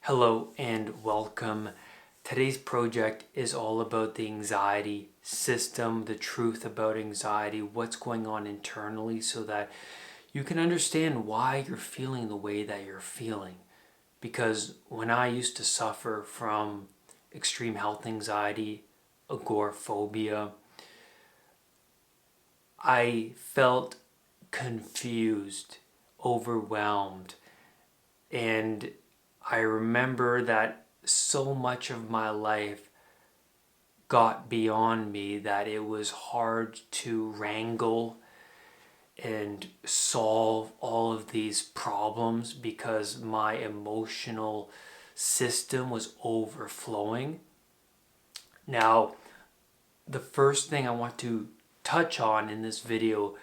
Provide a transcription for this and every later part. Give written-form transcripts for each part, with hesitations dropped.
Hello and welcome. Today's project is all about the anxiety system, the truth about anxiety, what's going on internally so that you can understand why you're feeling the way that you're feeling. Because when I used to suffer from extreme health anxiety, agoraphobia, I felt confused, overwhelmed, and I remember that so much of my life got beyond me that it was hard to wrangle and solve all of these problems because my emotional system was overflowing. Now, the first thing I want to touch on in this video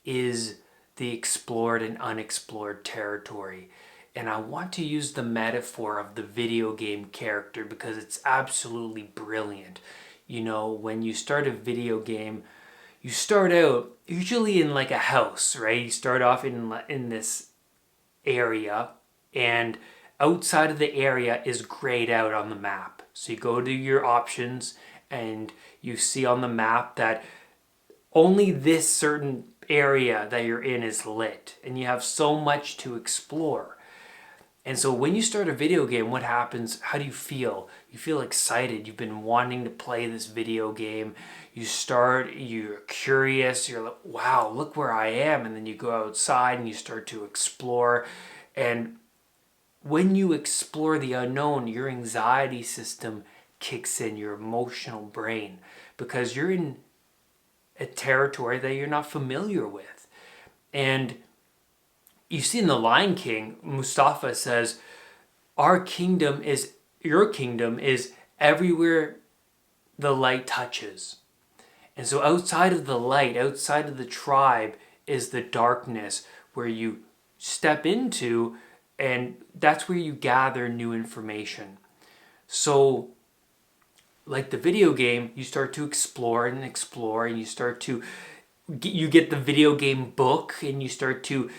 is the explored and unexplored territory. And I want to use the metaphor of the video game character because it's absolutely brilliant. You know, when you start a video game, you start out usually in like a house, right? You start off in this area, and outside of the area is grayed out on the map. So you go to your options and you see on the map that only this certain area that you're in is lit, and you have so much to explore. And so when you start a video game, what happens? How do you feel? You feel excited. You've been wanting to play this video game. You're curious. You're like, wow, look where I am. And then you go outside and you start to explore. And when you explore the unknown, your anxiety system kicks in, your emotional brain, because you're in a territory that you're not familiar with. And you see in The Lion King, Mustafa says, your kingdom is everywhere the light touches. And so outside of the light, outside of the tribe, is the darkness where you step into, and that's where you gather new information. So like the video game, you start to explore and explore, and you get the video game book, and you start to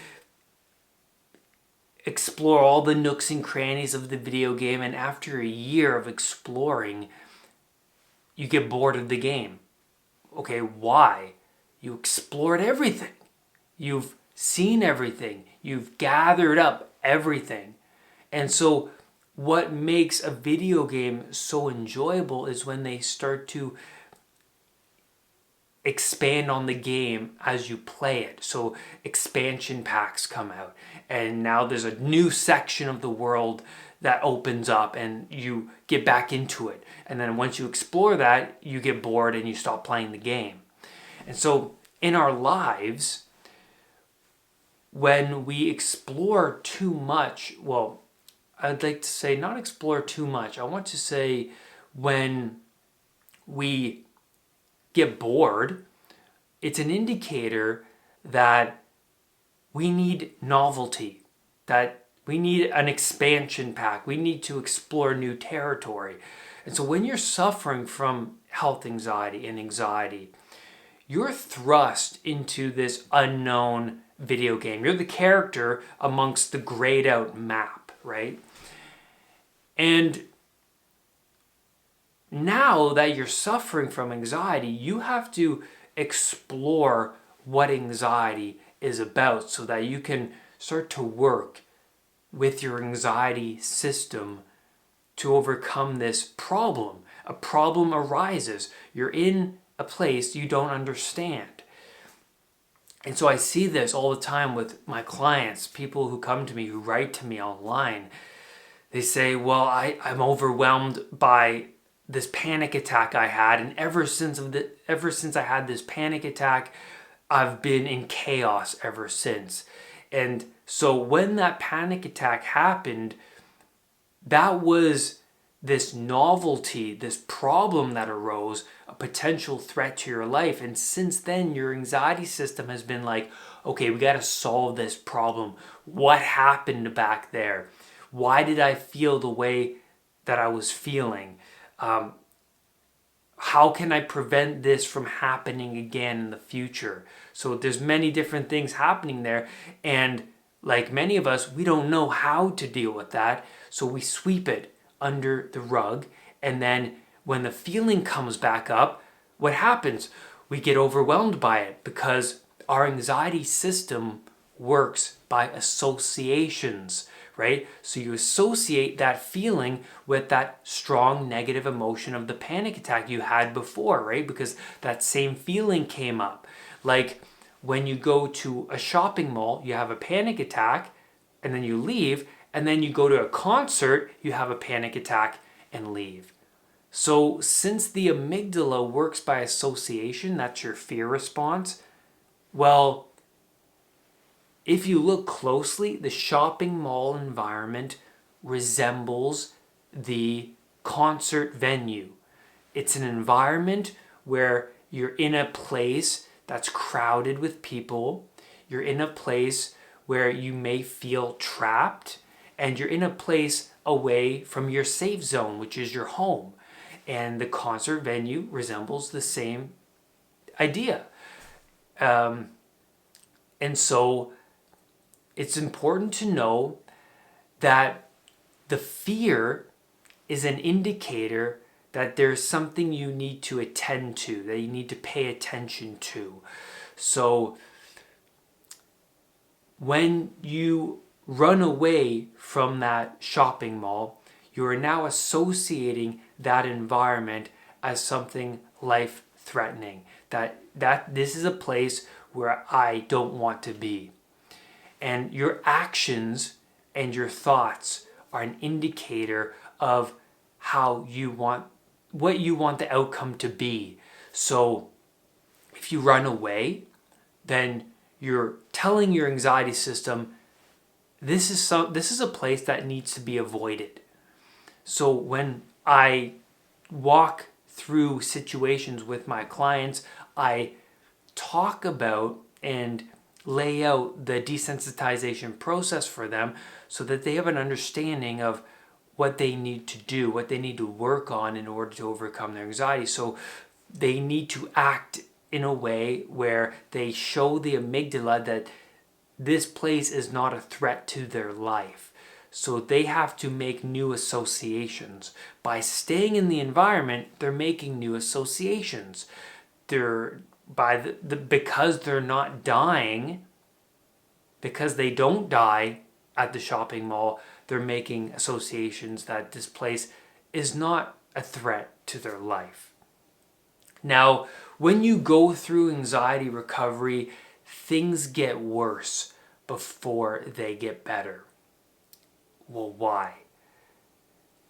explore all the nooks and crannies of the video game, and after a year of exploring, you get bored of the game. Okay, why? You explored everything. You've seen everything. You've gathered up everything. And so what makes a video game so enjoyable is when they start to expand on the game as you play it. So expansion packs come out, and now there's a new section of the world that opens up, and you get back into it. And then once you explore that, you get bored and you stop playing the game. And so in our lives, when we explore too much, well, I'd like to say not explore too much. I want to say when we get bored, it's an indicator that we need novelty, that we need an expansion pack. We need to explore new territory. And so when you're suffering from health anxiety and anxiety, you're thrust into this unknown video game. You're the character amongst the grayed out map, right? And now that you're suffering from anxiety, you have to explore what anxiety is about so that you can start to work with your anxiety system to overcome this problem. A problem arises. You're in a place you don't understand. And so I see this all the time with my clients, people who come to me, who write to me online. They say, well, I'm overwhelmed by this panic attack I had, and ever since I had this panic attack, I've been in chaos ever since. And so when that panic attack happened, that was this novelty, this problem that arose, a potential threat to your life. And since then, your anxiety system has been like, okay, we got to solve this problem. What happened back there? Why did I feel the way that I was feeling? How can I prevent this from happening again in the future? So there's many different things happening there. And like many of us, we don't know how to deal with that. So we sweep it under the rug. And then when the feeling comes back up, what happens? We get overwhelmed by it because our anxiety system works by associations, right? So you associate that feeling with that strong negative emotion of the panic attack you had before, right? Because that same feeling came up. Like when you go to a shopping mall, you have a panic attack and then you leave, and then you go to a concert, you have a panic attack and leave. So since the amygdala works by association, that's your fear response, well, if you look closely, the shopping mall environment resembles the concert venue. It's an environment where you're in a place that's crowded with people. You're in a place where you may feel trapped, and you're in a place away from your safe zone, which is your home. And the concert venue resembles the same idea. And so it's important to know that the fear is an indicator that there's something you need to attend to, that you need to pay attention to. So when you run away from that shopping mall, you are now associating that environment as something life-threatening. That this is a place where I don't want to be. And your actions and your thoughts are an indicator of what you want the outcome to be. So if you run away, then you're telling your anxiety system, this is a place that needs to be avoided. So when I walk through situations with my clients, I talk about and lay out the desensitization process for them so that they have an understanding of what they need to do, what they need to work on in order to overcome their anxiety. So they need to act in a way where they show the amygdala that this place is not a threat to their life. So they have to make new associations. By staying in the environment, they're making new associations. Because they're not dying, because they don't die at the shopping mall, they're making associations that this place is not a threat to their life. Now, when you go through anxiety recovery, things get worse before they get better. Well, why?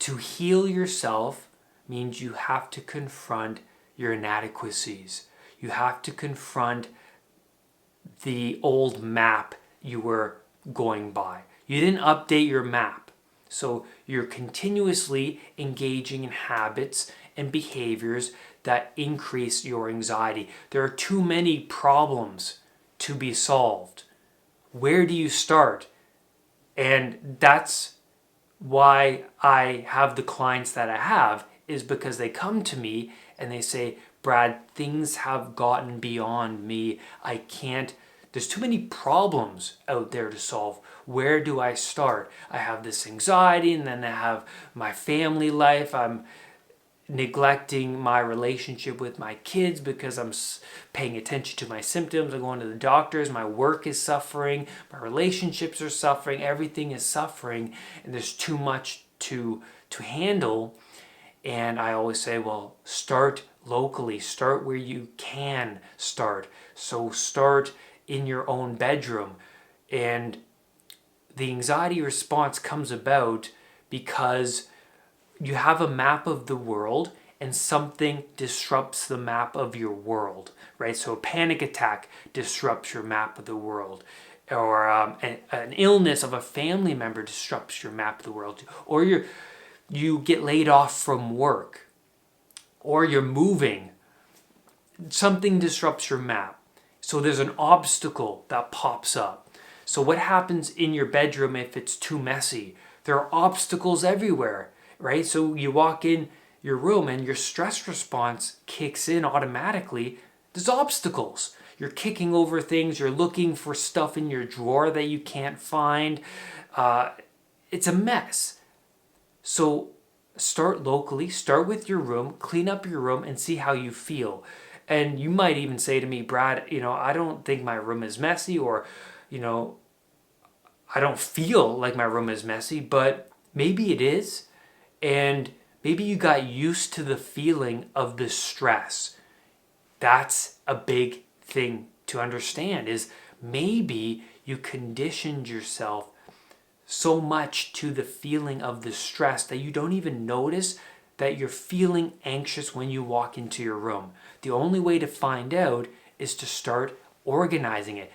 To heal yourself means you have to confront your inadequacies. You have to confront the old map you were going by. You didn't update your map. So you're continuously engaging in habits and behaviors that increase your anxiety. There are too many problems to be solved. Where do you start? And that's why I have the clients that I have, is because they come to me and they say, Brad, things have gotten beyond me. There's too many problems out there to solve. Where do I start? I have this anxiety, and then I have my family life. I'm neglecting my relationship with my kids because I'm paying attention to my symptoms. I'm going to the doctors. My work is suffering. My relationships are suffering. Everything is suffering, and there's too much to handle. And I always say, well, start locally. Start where you can start. So start in your own bedroom. And the anxiety response comes about because you have a map of the world and something disrupts the map of your world, right? So a panic attack disrupts your map of the world, or an illness of a family member disrupts your map of the world, or you get laid off from work, or you're moving. Something disrupts your map. So there's an obstacle that pops up. So what happens in your bedroom if it's too messy? There are obstacles everywhere, right? So you walk in your room and your stress response kicks in automatically There's obstacles. You're kicking over things. You're looking for stuff in your drawer that you can't find. It's a mess. So start locally, start with your room, clean up your room and see how you feel. And you might even say to me, Brad, I don't think my room is messy, or, I don't feel like my room is messy, but maybe it is. And maybe you got used to the feeling of the stress. That's a big thing to understand, is maybe you conditioned yourself so much to the feeling of the stress that you don't even notice that you're feeling anxious when you walk into your room. The only way to find out is to start organizing it.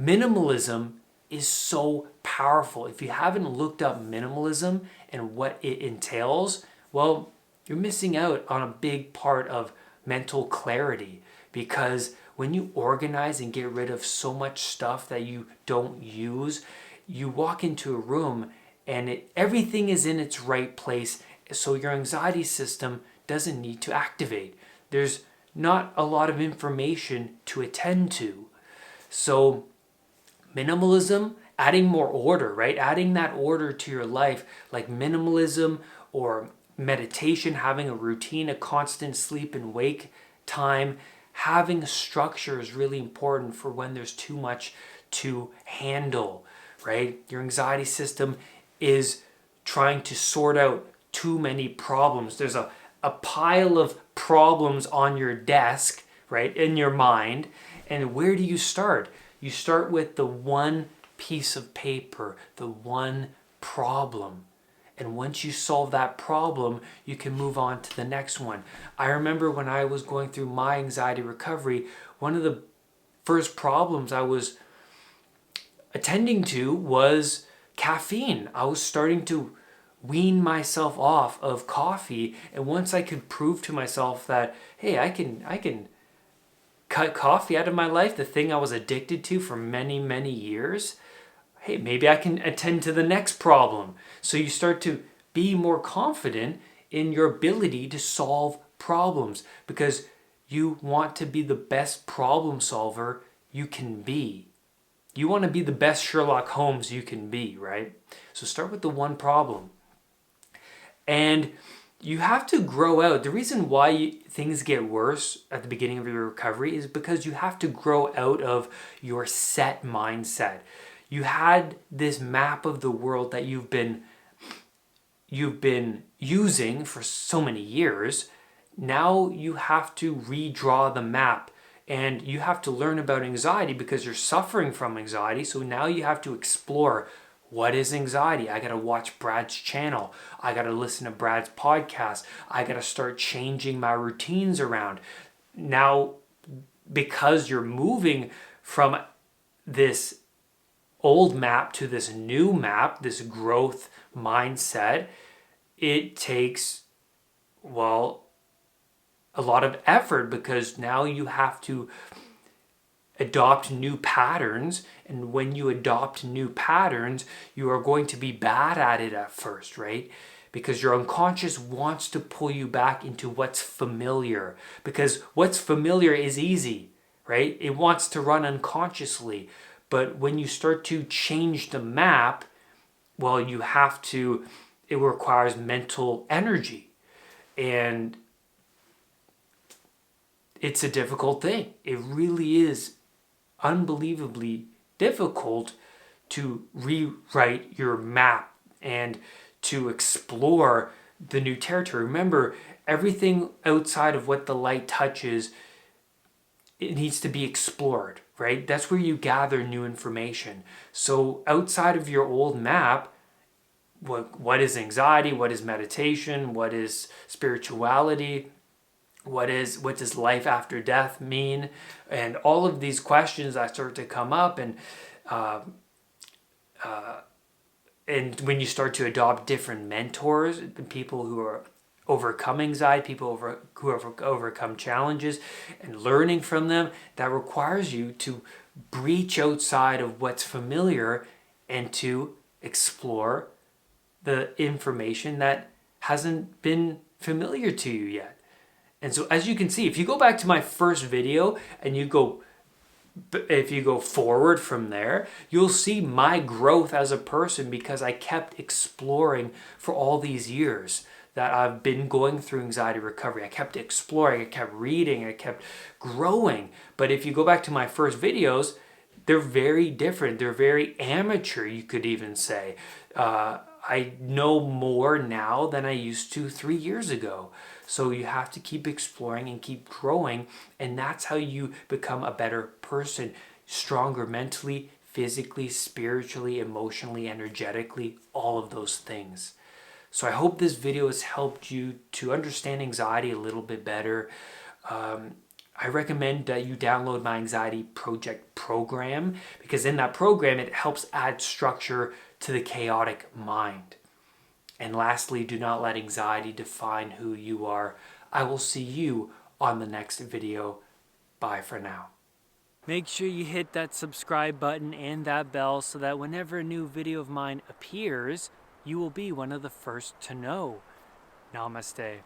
Minimalism is so powerful. If you haven't looked up minimalism and what it entails, well, you're missing out on a big part of mental clarity, because when you organize and get rid of so much stuff that you don't use, you walk into a room and everything is in its right place, so your anxiety system doesn't need to activate. There's not a lot of information to attend to. So minimalism, adding more order, right? Adding that order to your life, like minimalism or meditation, having a routine, a constant sleep and wake time, having a structure is really important for when there's too much to handle, right? Your anxiety system is trying to sort out too many problems. There's a pile of problems on your desk, right, in your mind. And where do you start? You start with the one piece of paper, the one problem. And once you solve that problem, you can move on to the next one. I remember when I was going through my anxiety recovery, one of the first problems I was attending to was caffeine. I was starting to wean myself off of coffee. And once I could prove to myself that, hey, I can cut coffee out of my life, the thing I was addicted to for many, many years, hey, maybe I can attend to the next problem. So you start to be more confident in your ability to solve problems, because you want to be the best problem solver you can be. You want to be the best Sherlock Holmes you can be, right? So start with the one problem. And you have to grow out. The reason why things get worse at the beginning of your recovery is because you have to grow out of your set mindset. You had this map of the world that you've been using for so many years. Now you have to redraw the map, and you have to learn about anxiety because you're suffering from anxiety. So now you have to explore, what is anxiety? I got to watch Brad's channel. I got to listen to Brad's podcast. I got to start changing my routines around. Now, because you're moving from this old map to this new map, this growth mindset, it takes, well, a lot of effort, because now you have to adopt new patterns. And when you adopt new patterns, you are going to be bad at it at first, right? Because your unconscious wants to pull you back into what's familiar, because what's familiar is easy, right? It wants to run unconsciously. But when you start to change the map, well, it requires mental energy. And it's a difficult thing. It really is unbelievably difficult to rewrite your map and to explore the new territory. Remember, everything outside of what the light touches, it needs to be explored, right? That's where you gather new information. So outside of your old map, what is anxiety? What is meditation? What is spirituality? What does life after death mean? And all of these questions that start to come up, and when you start to adopt different mentors, people who are overcome anxiety, people who have overcome challenges, and learning from them, that requires you to breach outside of what's familiar and to explore the information that hasn't been familiar to you yet. And so as you can see, if you go back to my first video and if you go forward from there, you'll see my growth as a person because I kept exploring for all these years that I've been going through anxiety recovery. I kept exploring, I kept reading, I kept growing. But if you go back to my first videos, they're very different. They're very amateur, you could even say. I know more now than I used to 3 years ago. So you have to keep exploring and keep growing, and that's how you become a better person, stronger mentally, physically, spiritually, emotionally, energetically, all of those things. So I hope this video has helped you to understand anxiety a little bit better. I recommend that you download my Anxiety Project program because in that program it helps add structure to the chaotic mind. And lastly, do not let anxiety define who you are. I will see you on the next video. Bye for now. Make sure you hit that subscribe button and that bell so that whenever a new video of mine appears, you will be one of the first to know. Namaste.